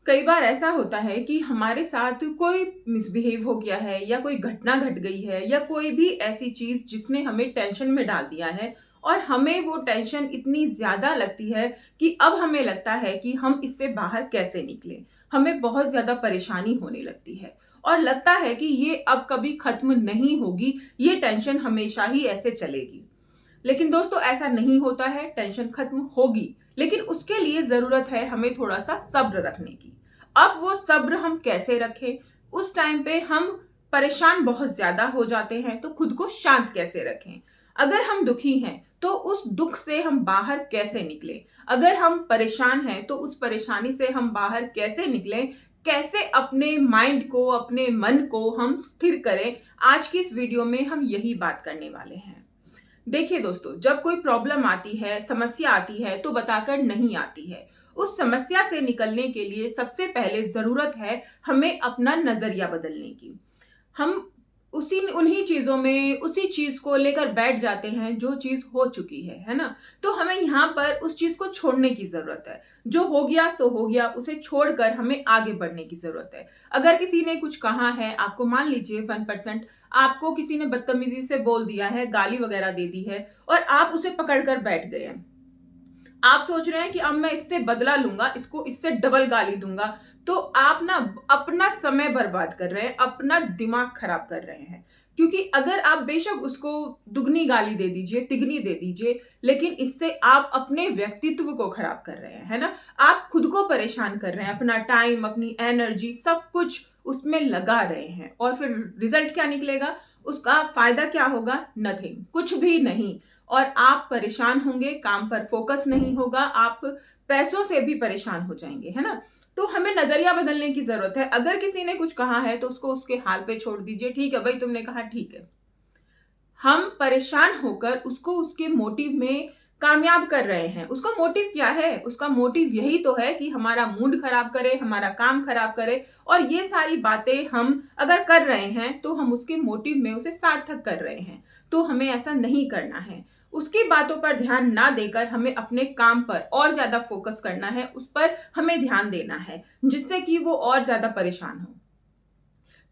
कई बार ऐसा होता है कि हमारे साथ कोई मिसबिहेव हो गया है या कोई घटना घट गई है या कोई भी ऐसी चीज जिसने हमें टेंशन में डाल दिया है और हमें वो टेंशन इतनी ज्यादा लगती है कि अब हमें लगता है कि हम इससे बाहर कैसे निकले। हमें बहुत ज्यादा परेशानी होने लगती है और लगता है कि ये अब कभी खत्म नहीं होगी, ये टेंशन हमेशा ही ऐसे चलेगी। लेकिन दोस्तों ऐसा नहीं होता है, टेंशन खत्म होगी, लेकिन उसके लिए जरूरत है हमें थोड़ा सा सब्र रखने की। अब वो सब्र हम कैसे रखें? उस टाइम पे हम परेशान बहुत ज्यादा हो जाते हैं तो खुद को शांत कैसे रखें? अगर हम दुखी हैं तो उस दुख से हम बाहर कैसे निकलें? अगर हम परेशान हैं तो उस परेशानी से हम बाहर कैसे निकलें? कैसे अपने माइंड को, अपने मन को हम स्थिर करें? आज की इस वीडियो में हम यही बात करने वाले हैं। देखिए दोस्तों, जब कोई प्रॉब्लम आती है, समस्या आती है तो बताकर नहीं आती है। उस समस्या से निकलने के लिए सबसे पहले जरूरत है हमें अपना नजरिया बदलने की। हम उसी उन्हीं चीजों में उसी चीज को लेकर बैठ जाते हैं जो चीज हो चुकी है ना। तो हमें यहाँ पर उस चीज को छोड़ने की जरूरत है। जो हो गया सो हो गया, उसे छोड़कर हमें आगे बढ़ने की जरूरत है। अगर किसी ने कुछ कहा है आपको, मान लीजिए 1% आपको किसी ने बदतमीजी से बोल दिया है, गाली वगैरह दे दी है और आप उसे पकड़कर बैठ गए हैं। आप सोच रहे हैं कि अब मैं इससे बदला लूंगा, इसको इससे डबल गाली दूंगा। तो आप ना अपना समय बर्बाद कर रहे हैं, अपना दिमाग खराब कर रहे हैं। क्योंकि अगर आप बेशक उसको दुगनी गाली दे दीजिए, तिगनी दे दीजिए, लेकिन इससे आप अपने व्यक्तित्व को खराब कर रहे हैं, है ना। आप खुद को परेशान कर रहे हैं, अपना टाइम, अपनी एनर्जी, सब कुछ उसमें लगा रहे हैं और फिर रिजल्ट क्या निकलेगा? उसका फायदा क्या होगा? नथिंग, कुछ भी नहीं। और आप परेशान होंगे, काम पर फोकस नहीं होगा, आप पैसों से भी परेशान हो जाएंगे, है ना। तो हमें नजरिया बदलने की जरूरत है। अगर किसी ने कुछ कहा है तो उसको उसके हाल पे छोड़ दीजिए। ठीक है भाई, तुमने कहा, ठीक है। हम परेशान होकर उसको उसके मोटिव में कामयाब कर रहे हैं। उसका मोटिव क्या है? उसका मोटिव यही तो है कि हमारा मूड खराब करे, हमारा काम खराब करे। और ये सारी बातें हम अगर कर रहे हैं तो हम उसके मोटिव में उसे सार्थक कर रहे हैं। तो हमें ऐसा नहीं करना है। उसकी बातों पर ध्यान ना देकर हमें अपने काम पर और ज्यादा फोकस करना है, उस पर हमें ध्यान देना है, जिससे कि वो और ज्यादा परेशान हो।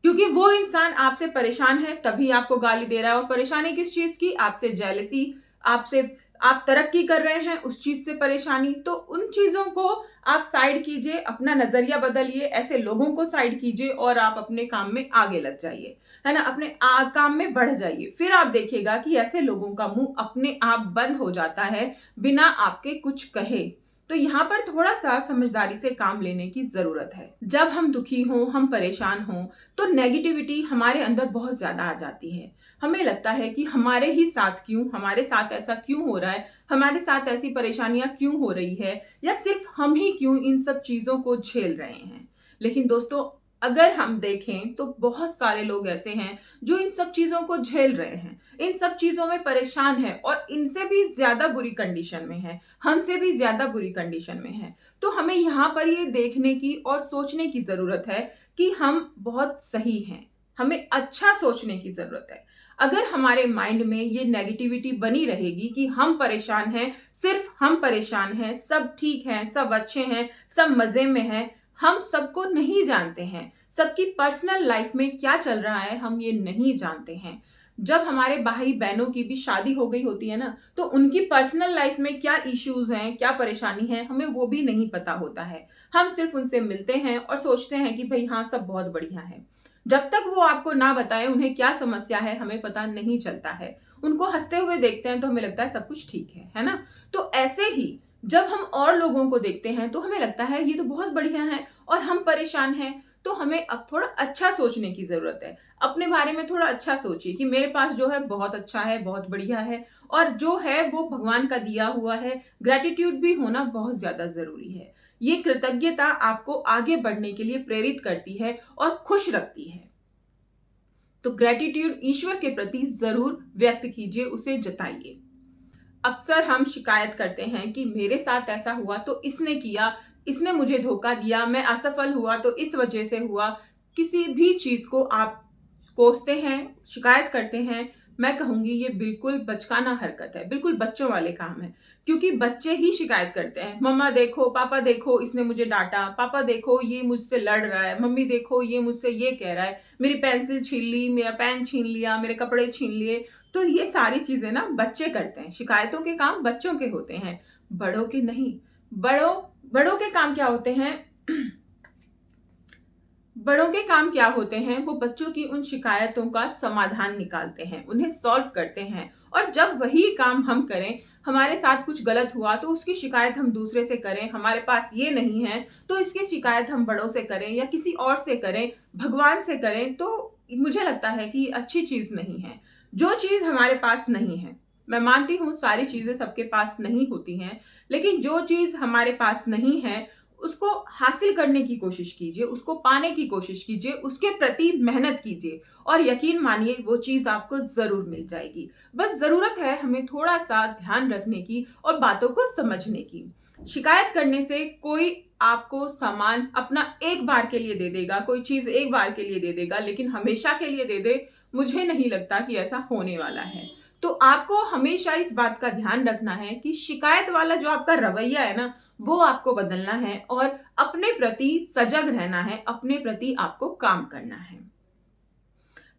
क्योंकि वो इंसान आपसे परेशान है तभी आपको गाली दे रहा है। और परेशानी किस चीज की? आपसे जेलसी, आपसे, आप तरक्की कर रहे हैं उस चीज से परेशानी। तो उन चीजों को आप साइड कीजिए, अपना नजरिया बदलिए, ऐसे लोगों को साइड कीजिए और आप अपने काम में आगे लग जाइए, है ना। अपने काम में बढ़ जाइए। फिर आप देखिएगा कि ऐसे लोगों का मुंह अपने आप बंद हो जाता है बिना आपके कुछ कहे। तो यहाँ पर थोड़ा सा समझदारी से काम लेने की जरूरत है। जब हम दुखी हों, हम परेशान हों, तो नेगेटिविटी हमारे अंदर बहुत ज्यादा आ जाती है। हमें लगता है कि हमारे ही साथ क्यों, हमारे साथ ऐसा क्यों हो रहा है, हमारे साथ ऐसी परेशानियां क्यों हो रही है, या सिर्फ हम ही क्यों इन सब चीजों को झेल रहे हैं। लेकिन दोस्तों, अगर हम देखें तो बहुत सारे लोग ऐसे हैं जो इन सब चीजों को झेल रहे हैं, इन सब चीजों में परेशान है और इनसे भी ज्यादा बुरी कंडीशन में है, हमसे भी ज्यादा बुरी कंडीशन में है। तो हमें यहाँ पर ये देखने की और सोचने की जरूरत है कि हम बहुत सही हैं। हमें अच्छा सोचने की जरूरत है। अगर हमारे माइंड में ये नेगेटिविटी बनी रहेगी कि हम परेशान हैं, सिर्फ हम परेशान हैं, सब ठीक हैं, सब अच्छे हैं, सब मजे में हैं, हम सबको नहीं जानते हैं, सबकी पर्सनल लाइफ में क्या चल रहा है हम ये नहीं जानते हैं। जब हमारे भाई बहनों की भी शादी हो गई होती है ना, तो उनकी पर्सनल लाइफ में क्या इश्यूज हैं, क्या परेशानी है, हमें वो भी नहीं पता होता है। हम सिर्फ उनसे मिलते हैं और सोचते हैं कि भाई हाँ, सब बहुत बढ़िया है। जब तक वो आपको ना बताए उन्हें क्या समस्या है, हमें पता नहीं चलता है। उनको हंसते हुए देखते हैं तो हमें लगता है सब कुछ ठीक है ना। तो ऐसे ही जब हम और लोगों को देखते हैं तो हमें लगता है ये तो बहुत बढ़िया है और हम परेशान हैं। तो हमें अब थोड़ा अच्छा सोचने की जरूरत है। अपने बारे में थोड़ा अच्छा सोचिए कि मेरे पास जो है बहुत अच्छा है, बहुत बढ़िया है, और जो है वो भगवान का दिया हुआ है। ग्रेटिट्यूड भी होना बहुत ज्यादा जरूरी है। ये कृतज्ञता आपको आगे बढ़ने के लिए प्रेरित करती है और खुश रखती है। तो ग्रेटिट्यूड ईश्वर के प्रति जरूर व्यक्त कीजिए, उसे जताइए। अक्सर हम शिकायत करते हैं कि मेरे साथ ऐसा हुआ तो इसने किया, इसने मुझे धोखा दिया, मैं असफल हुआ तो इस वजह से हुआ। किसी भी चीज को आप कोसते हैं, शिकायत करते हैं, मैं कहूँगी ये बिल्कुल बचकाना हरकत है, बिल्कुल बच्चों वाले काम है। क्योंकि बच्चे ही शिकायत करते हैं, मम्मा देखो, पापा देखो, इसने मुझे डाँटा, पापा देखो ये मुझसे लड़ रहा है, मम्मी देखो ये मुझसे ये कह रहा है, मेरी पेंसिल छीन ली, मेरा पेन छीन लिया, मेरे कपड़े छीन लिए। तो ये सारी चीज़ें ना बच्चे करते हैं, शिकायतों के काम बच्चों के होते हैं, बड़ों के नहीं। बड़ों के काम क्या होते हैं? बड़ों के काम क्या होते हैं? वो बच्चों की उन शिकायतों का समाधान निकालते हैं, उन्हें सॉल्व करते हैं। और जब वही काम हम करें, हमारे साथ कुछ गलत हुआ तो उसकी शिकायत हम दूसरे से करें, हमारे पास ये नहीं है तो इसकी शिकायत हम बड़ों से करें या किसी और से करें, भगवान से करें, तो मुझे लगता है कि ये अच्छी चीज नहीं है। जो चीज हमारे पास नहीं है, मैं मानती हूँ सारी चीजें सबके पास नहीं होती हैं, लेकिन जो चीज हमारे पास नहीं है उसको हासिल करने की कोशिश कीजिए, उसको पाने की कोशिश कीजिए, उसके प्रति मेहनत कीजिए और यकीन मानिए वो चीज आपको जरूर मिल जाएगी। बस जरूरत है हमें थोड़ा सा ध्यान रखने की और बातों को समझने की। शिकायत करने से कोई आपको सामान अपना एक बार के लिए दे देगा, कोई चीज एक बार के लिए दे देगा, लेकिन हमेशा के लिए दे दे, मुझे नहीं लगता कि ऐसा होने वाला है। तो आपको हमेशा इस बात का ध्यान रखना है कि शिकायत वाला जो आपका रवैया है ना, वो आपको बदलना है और अपने प्रति सजग रहना है, अपने प्रति आपको काम करना है।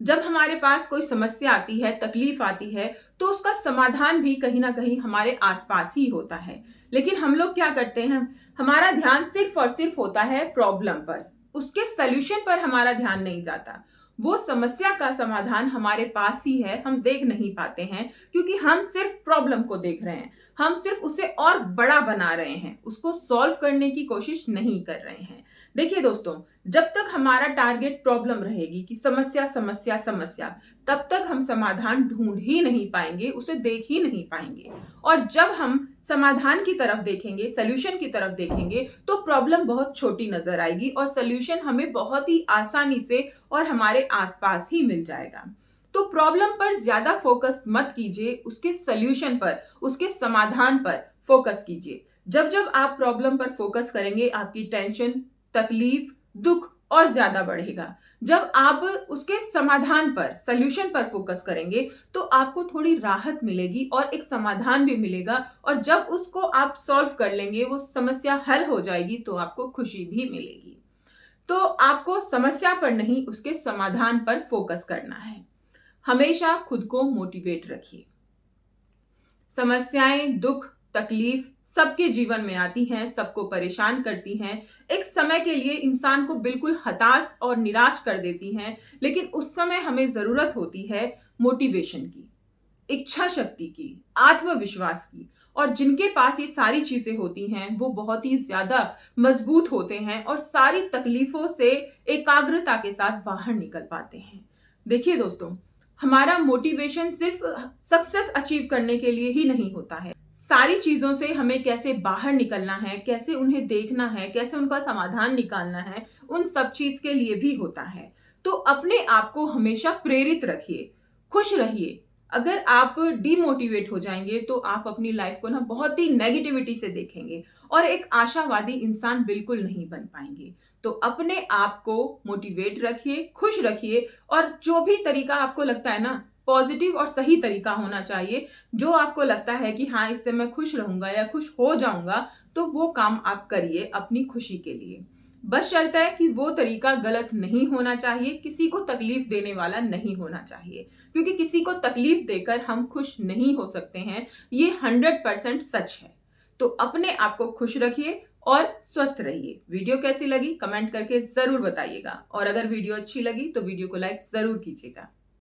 जब हमारे पास कोई समस्या आती है, तकलीफ आती है, तो उसका समाधान भी कहीं ना कहीं हमारे आसपास ही होता है। लेकिन हम लोग क्या करते हैं, हमारा ध्यान सिर्फ और सिर्फ होता है प्रॉब्लम पर, उसके सल्यूशन पर हमारा ध्यान नहीं जाता। वो समस्या का समाधान हमारे पास ही है, हम देख नहीं पाते हैं क्योंकि हम सिर्फ प्रॉब्लम को देख रहे हैं, हम सिर्फ उसे और बड़ा बना रहे हैं, उसको सॉल्व करने की कोशिश नहीं कर रहे हैं। देखिए दोस्तों, जब तक हमारा टारगेट प्रॉब्लम रहेगी कि समस्या समस्या समस्या, तब तक हम समाधान ढूंढ ही नहीं पाएंगे, उसे देख ही नहीं पाएंगे। और जब हम समाधान की तरफ देखेंगे, सॉल्यूशन की तरफ देखेंगे, तो प्रॉब्लम बहुत छोटी नजर आएगी और सॉल्यूशन हमें बहुत ही आसानी से और हमारे आसपास ही मिल जाएगा। तो प्रॉब्लम पर ज्यादा फोकस मत कीजिए, उसके सॉल्यूशन पर, उसके समाधान पर फोकस कीजिए। जब जब आप प्रॉब्लम पर फोकस करेंगे, आपकी टेंशन, तकलीफ, दुख और ज्यादा बढ़ेगा। जब आप उसके समाधान पर, सॉल्यूशन पर फोकस करेंगे, तो आपको थोड़ी राहत मिलेगी और एक समाधान भी मिलेगा। और जब उसको आप सॉल्व कर लेंगे, वो समस्या हल हो जाएगी, तो आपको खुशी भी मिलेगी। तो आपको समस्या पर नहीं, उसके समाधान पर फोकस करना है। हमेशा खुद को मोटिवेट रखिए। समस्याएं, दुख, तकलीफ सबके जीवन में आती हैं, सबको परेशान करती हैं, एक समय के लिए इंसान को बिल्कुल हताश और निराश कर देती हैं, लेकिन उस समय हमें जरूरत होती है मोटिवेशन की, इच्छा शक्ति की, आत्मविश्वास की। और जिनके पास ये सारी चीजें होती हैं, वो बहुत ही ज्यादा मजबूत होते हैं और सारी तकलीफों से एकाग्रता के साथ बाहर निकल पाते हैं। देखिए दोस्तों, हमारा मोटिवेशन सिर्फ सक्सेस अचीव करने के लिए ही नहीं होता है। सारी चीजों से हमें कैसे बाहर निकलना है, कैसे उन्हें देखना है, कैसे उनका समाधान निकालना है, उन सब चीज के लिए भी होता है। तो अपने आप को हमेशा प्रेरित रखिए, खुश रहिए। अगर आप डीमोटिवेट हो जाएंगे तो आप अपनी लाइफ को ना बहुत ही नेगेटिविटी से देखेंगे और एक आशावादी इंसान बिल्कुल नहीं बन पाएंगे। तो अपने आप को मोटिवेट रखिए, खुश रखिए और जो भी तरीका आपको लगता है ना, पॉजिटिव और सही तरीका होना चाहिए, जो आपको लगता है कि हाँ इससे मैं खुश रहूंगा या खुश हो जाऊंगा, तो वो काम आप करिए अपनी खुशी के लिए। बस शर्त है कि वो तरीका गलत नहीं होना चाहिए, किसी को तकलीफ देने वाला नहीं होना चाहिए, क्योंकि किसी को तकलीफ देकर हम खुश नहीं हो सकते हैं, ये 100% सच है। तो अपने आप को खुश रखिए और स्वस्थ रहिए। वीडियो कैसी लगी कमेंट करके जरूर बताइएगा और अगर वीडियो अच्छी लगी तो वीडियो को लाइक जरूर कीजिएगा।